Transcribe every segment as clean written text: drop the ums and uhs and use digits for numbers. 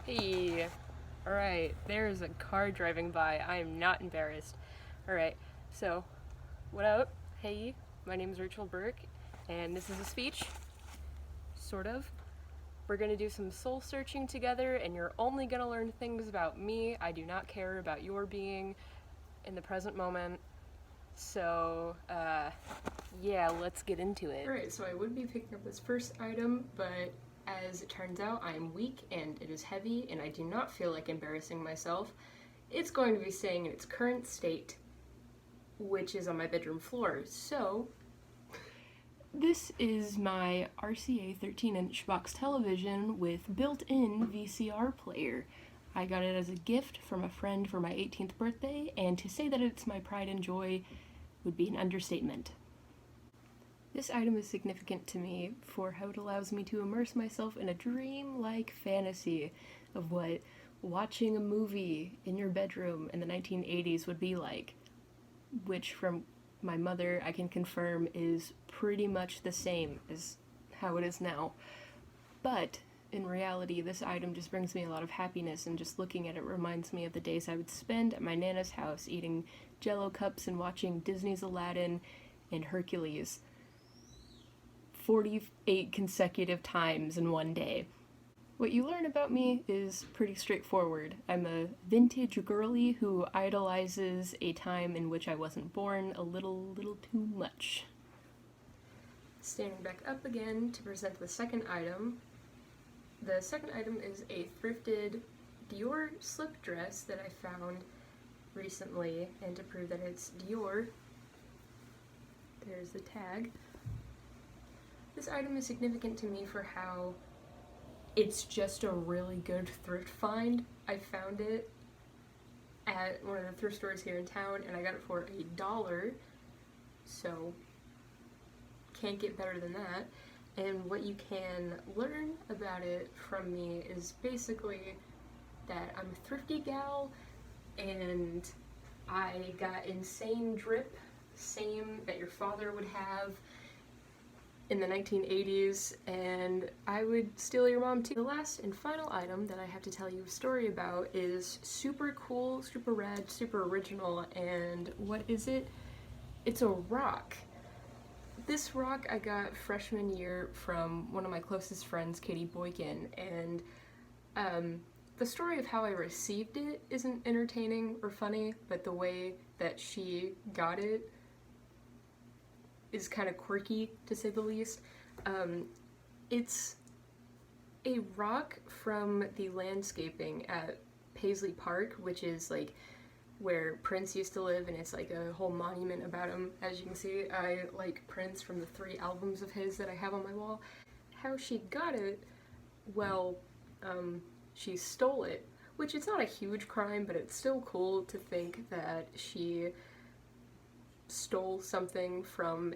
Hey, alright, there's a car driving by. I am not embarrassed. Alright, so, what up? Hey, my name is Rachel Burke, and this is a speech. Sort of. We're gonna do some soul searching together, and you're only gonna learn things about me. I do not care about your being in the present moment. So, yeah, let's get into it. Alright, so I would be picking up this first item, but as it turns out, I am weak and it is heavy, and I do not feel like embarrassing myself. It's going to be staying in its current state, which is on my bedroom floor. So, this is my RCA 13-inch box television with built-in VCR player. I got it as a gift from a friend for my 18th birthday, and to say that it's my pride and joy would be an understatement. This item is significant to me for how it allows me to immerse myself in a dream-like fantasy of what watching a movie in your bedroom in the 1980s would be like, which from my mother I can confirm is pretty much the same as how it is now. But in reality, this item just brings me a lot of happiness, and just looking at it reminds me of the days I would spend at my Nana's house eating Jello cups and watching Disney's Aladdin and Hercules 48 consecutive times in one day. What you learn about me is pretty straightforward. I'm a vintage girly who idolizes a time in which I wasn't born a little too much. Standing back up again to present the second item. The second item is a thrifted Dior slip dress that I found recently, and to prove that it's Dior, there's the tag. This item is significant to me for how it's just a really good thrift find. I found it at one of the thrift stores here in town, and I got it for $1, so can't get better than that. And what you can learn about it from me is basically that I'm a thrifty gal, and I got insane drip, same that your father would have in the 1980s, and I would steal your mom too. The last and final item that I have to tell you a story about is super cool, super rad, super original, and what is it? It's a rock. This rock I got freshman year from one of my closest friends, Katie Boykin, and the story of how I received it isn't entertaining or funny, but the way that she got it is kind of quirky, to say the least. It's a rock from the landscaping at Paisley Park, which is like where Prince used to live, and it's like a whole monument about him. As you can see, I like Prince from the 3 albums of his that I have on my wall. How she got it, well, she stole it, which is not a huge crime, but it's still cool to think that she stole something from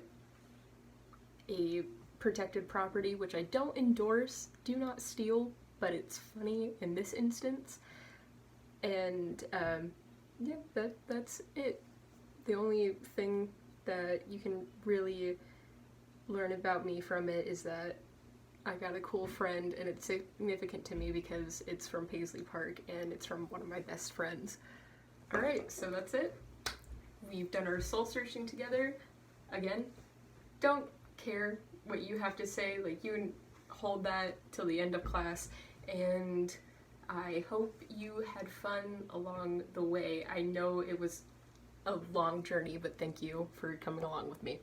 a protected property, which I don't endorse. Do not steal, but it's funny in this instance. And yeah, that's it. The only thing that you can really learn about me from it is that I got a cool friend, and it's significant to me because it's from Paisley Park and it's from one of my best friends. Alright, so that's it. We've done our soul searching together. Again, don't care what you have to say, like, you can hold that till the end of class, and I hope you had fun along the way. I know it was a long journey, but thank you for coming along with me.